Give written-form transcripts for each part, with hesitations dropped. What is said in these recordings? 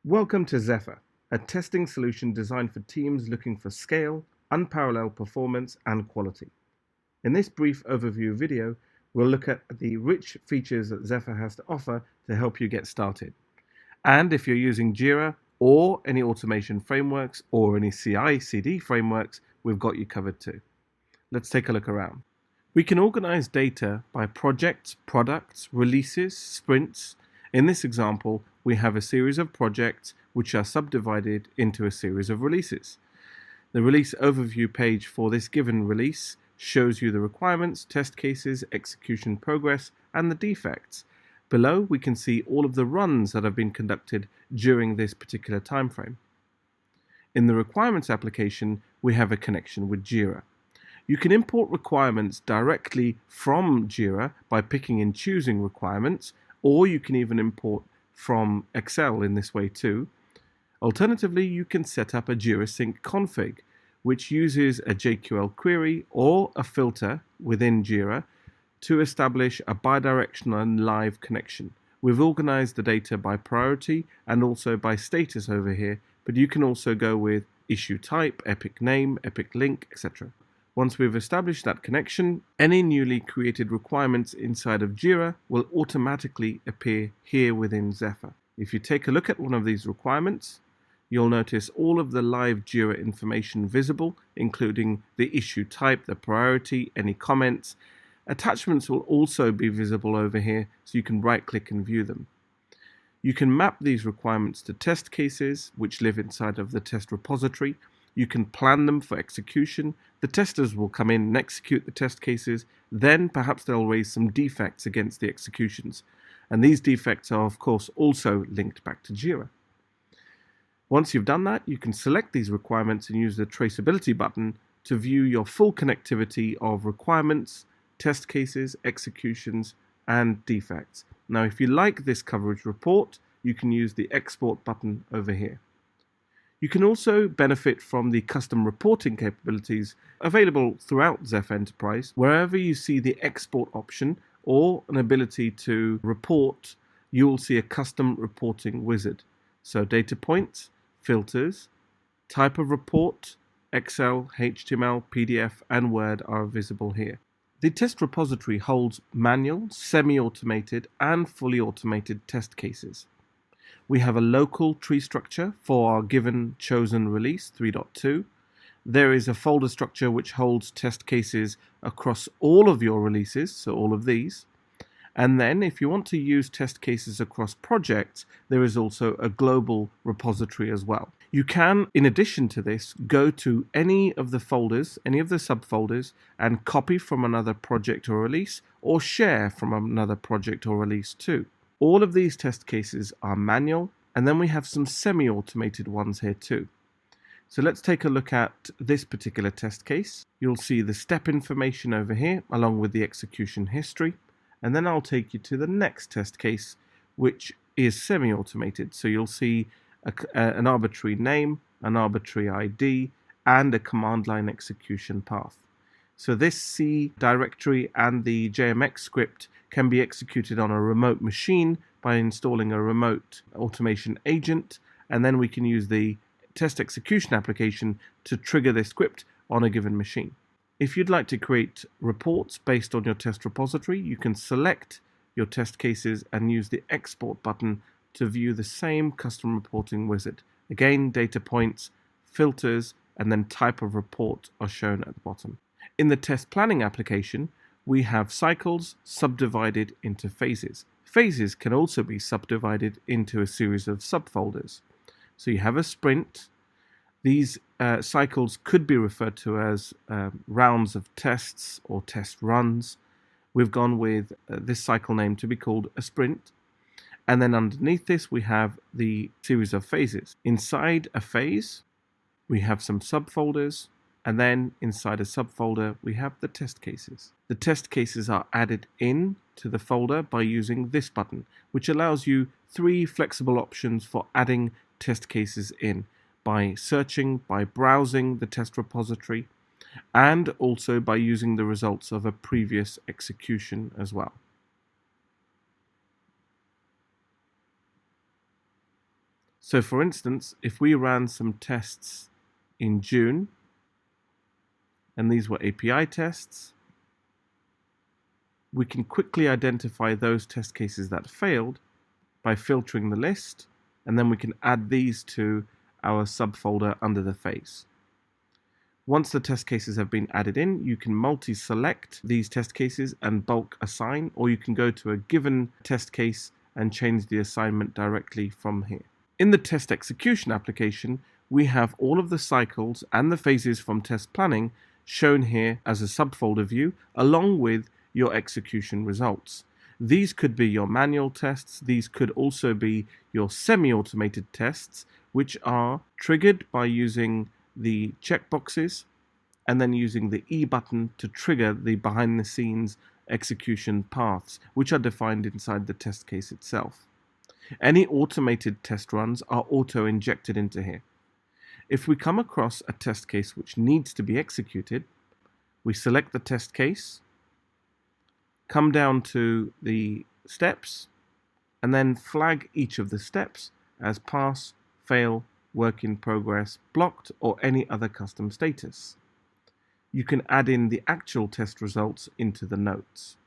Welcome to Zephyr, a testing solution designed for teams looking for scale, unparalleled performance, and quality. In this brief overview video, we'll look at the rich features that Zephyr has to offer to help you get started. And if you're using Jira or any automation frameworks or any CI/CD frameworks, we've got you covered too. Let's take a look around. We can organize data by projects, products, releases, sprints. In this example, we have a series of projects which are subdivided into a series of releases. The release overview page for this given release shows you the requirements, test cases, execution progress, and the defects. Below, we can see all of the runs that have been conducted during this particular time frame. In the requirements application, we have a connection with Jira. You can import requirements directly from Jira by picking and choosing requirements, or you can even import from Excel in this way too. Alternatively, you can set up a Jira Sync config, which uses a JQL query or a filter within Jira to establish a bidirectional and live connection. We've organized the data by priority and also by status over here, but you can also go with issue type, epic name, epic link, etc. Once we've established that connection, any newly created requirements inside of Jira will automatically appear here within Zephyr. If you take a look at one of these requirements, you'll notice all of the live Jira information visible, including the issue type, the priority, any comments. Attachments will also be visible over here, so you can right-click and view them. You can map these requirements to test cases, which live inside of the test repository. You can plan them for execution. The testers will come in and execute the test cases. Then perhaps they'll raise some defects against the executions. And these defects are, of course, also linked back to Jira. Once you've done that, you can select these requirements and use the traceability button to view your full connectivity of requirements, test cases, executions, and defects. Now, if you like this coverage report, you can use the export button over here. You can also benefit from the custom reporting capabilities available throughout Zephyr Enterprise. Wherever you see the export option or an ability to report, you will see a custom reporting wizard. So data points, filters, type of report, Excel, HTML, PDF, and Word are visible here. The test repository holds manual, semi-automated, and fully automated test cases. We have a local tree structure for our given chosen release, 3.2. There is a folder structure which holds test cases across all of your releases, so all of these. And then if you want to use test cases across projects, there is also a global repository as well. You can, in addition to this, go to any of the folders, any of the subfolders, and copy from another project or release, or share from another project or release too. All of these test cases are manual, and then we have some semi-automated ones here too. So let's take a look at this particular test case. You'll see the step information over here, along with the execution history, and then I'll take you to the next test case, which is semi-automated. So you'll see an arbitrary name, an arbitrary ID, and a command line execution path. So this C directory and the JMX script can be executed on a remote machine by installing a remote automation agent, and then we can use the test execution application to trigger this script on a given machine. If you'd like to create reports based on your test repository, you can select your test cases and use the export button to view the same custom reporting wizard. Again, data points, filters, and then type of report are shown at the bottom. In the test planning application, we have cycles subdivided into phases. Phases can also be subdivided into a series of subfolders. So you have a sprint. These cycles could be referred to as rounds of tests or test runs. We've gone with this cycle name to be called a sprint. And then underneath this, we have the series of phases. Inside a phase, we have some subfolders. And then inside a subfolder, we have the test cases. The test cases are added in to the folder by using this button, which allows you 3 flexible options for adding test cases in, by searching, by browsing the test repository, and also by using the results of a previous execution as well. So for instance, if we ran some tests in June, and these were API tests, we can quickly identify those test cases that failed by filtering the list, and then we can add these to our subfolder under the phase. Once the test cases have been added in, you can multi-select these test cases and bulk assign, or you can go to a given test case and change the assignment directly from here. In the test execution application, we have all of the cycles and the phases from test planning shown here as a subfolder view, along with your execution results. These could be your manual tests. These could also be your semi-automated tests, which are triggered by using the checkboxes and then using the E button to trigger the behind-the-scenes execution paths, which are defined inside the test case itself. Any automated test runs are auto-injected into here. If we come across a test case which needs to be executed, we select the test case, come down to the steps, and then flag each of the steps as pass, fail, work in progress, blocked, or any other custom status. You can add in the actual test results into the notes.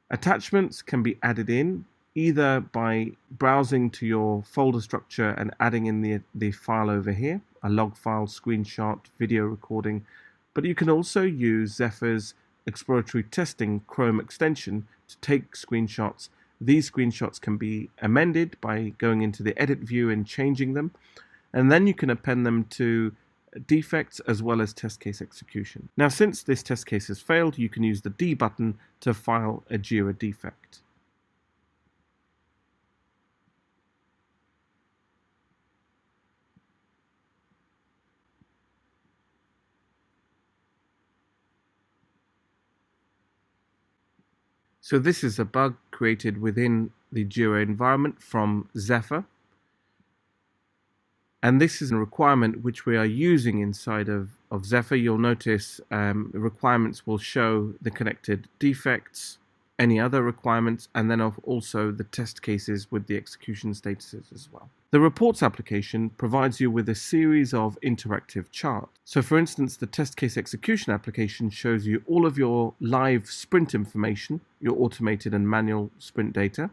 Attachments can be added in either by browsing to your folder structure and adding in the file over here, a log file, screenshot, video recording, but you can also use Zephyr's exploratory testing Chrome extension to take screenshots. These screenshots can be amended by going into the edit view and changing them, and then you can append them to defects as well as test case execution. Now, since this test case has failed, you can use the D button to file a JIRA defect. So this is a bug created within the JIRA environment from Zephyr. And this is a requirement which we are using inside of Zephyr. You'll notice the requirements will show the connected defects, any other requirements, and then also the test cases with the execution statuses as well. The reports application provides you with a series of interactive charts. So for instance, the test case execution application shows you all of your live sprint information, your automated and manual sprint data.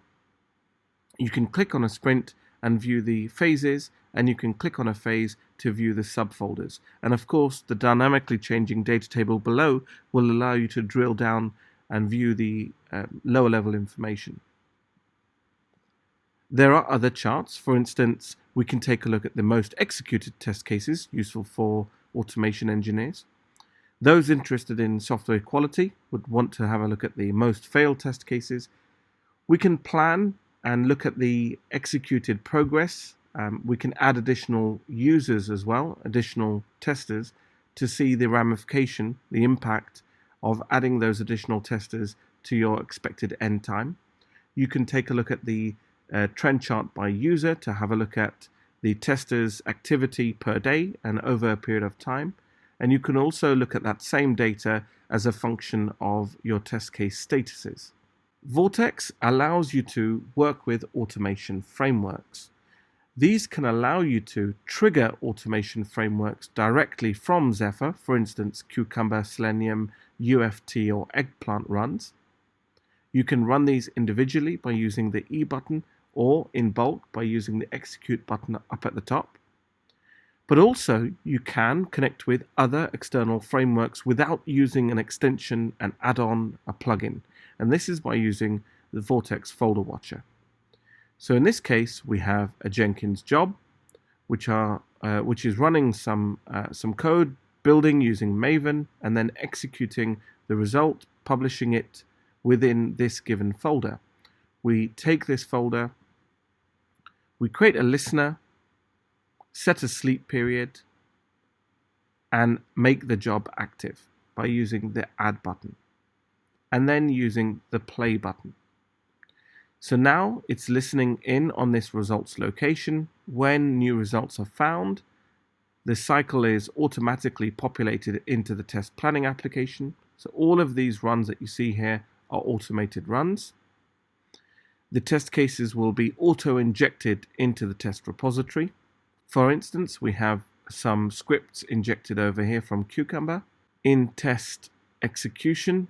You can click on a sprint and view the phases, and you can click on a phase to view the subfolders. And of course, the dynamically changing data table below will allow you to drill down and view the lower level information. There are other charts. For instance, we can take a look at the most executed test cases, useful for automation engineers. Those interested in software quality would want to have a look at the most failed test cases. We can plan and look at the executed progress. We can add additional users as well, additional testers, to see the ramification, the impact of adding those additional testers to your expected end time. You can take a look at the trend chart by user to have a look at the tester's activity per day and over a period of time. And you can also look at that same data as a function of your test case statuses. Vortex allows you to work with automation frameworks. These can allow you to trigger automation frameworks directly from Zephyr, for instance, Cucumber, Selenium, UFT, or Eggplant runs. You can run these individually by using the E button or in bulk by using the Execute button up at the top. But also you can connect with other external frameworks without using an extension, an add-on, a plugin. And this is by using the Vortex Folder Watcher. So in this case, we have a Jenkins job, which is running some code, building using Maven, and then executing the result, publishing it within this given folder. We take this folder, we create a listener, set a sleep period, and make the job active by using the Add button, and then using the Play button. So now it's listening in on this results location. When new results are found, the cycle is automatically populated into the test planning application. So all of these runs that you see here are automated runs. The test cases will be auto-injected into the test repository. For instance, we have some scripts injected over here from Cucumber. In test execution,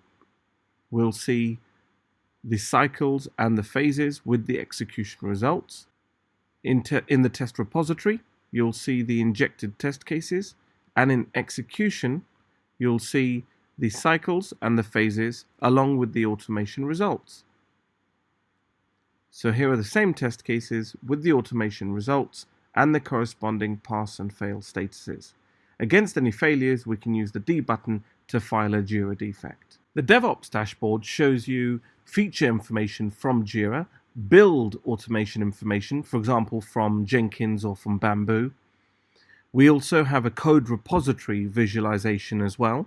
we'll see the cycles and the phases with the execution results. In the test repository, you'll see the injected test cases, and in execution, you'll see the cycles and the phases along with the automation results. So here are the same test cases with the automation results and the corresponding pass and fail statuses. Against any failures, we can use the D button to file a Jira defect. The DevOps dashboard shows you feature information from Jira, build automation information, for example from Jenkins or from Bamboo. We also have a code repository visualization as well.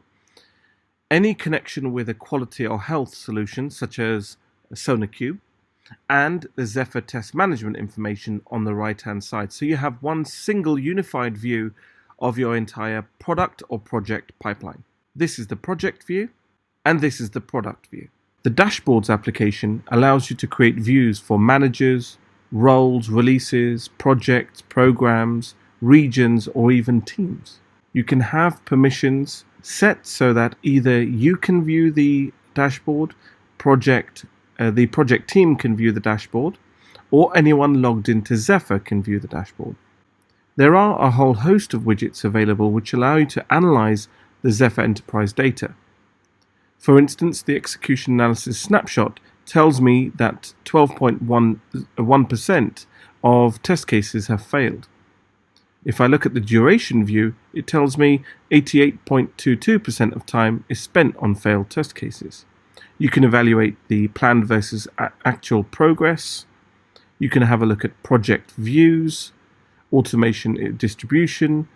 Any connection with a quality or health solution such as SonarQube, and the Zephyr test management information on the right hand side. So you have one single unified view of your entire product or project pipeline. This is the project view and this is the product view. The dashboards application allows you to create views for managers, roles, releases, projects, programs, regions, or even teams. You can have permissions set so that either you can view the dashboard, the project team can view the dashboard, or anyone logged into Zephyr can view the dashboard. There are a whole host of widgets available which allow you to analyze the Zephyr enterprise data. For instance, the execution analysis snapshot tells me that 12.1% of test cases have failed. If I look at the duration view, it tells me 88.22% of time is spent on failed test cases. You can evaluate the planned versus actual progress. You can have a look at project views, automation distribution,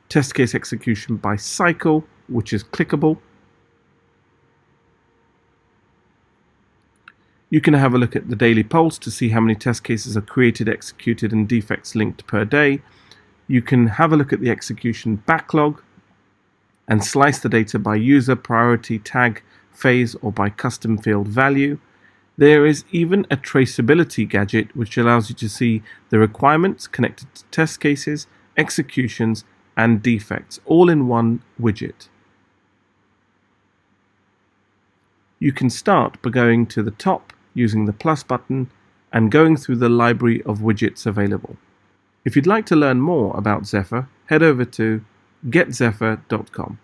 test case execution by cycle, which is clickable. You can have a look at the daily pulse to see how many test cases are created, executed, and defects linked per day. You can have a look at the execution backlog and slice the data by user, priority, tag, phase, or by custom field value. There is even a traceability gadget which allows you to see the requirements connected to test cases, executions, and defects, all in one widget. You can start by going to the top using the plus button and going through the library of widgets available. If you'd like to learn more about Zephyr, head over to getzephyr.com.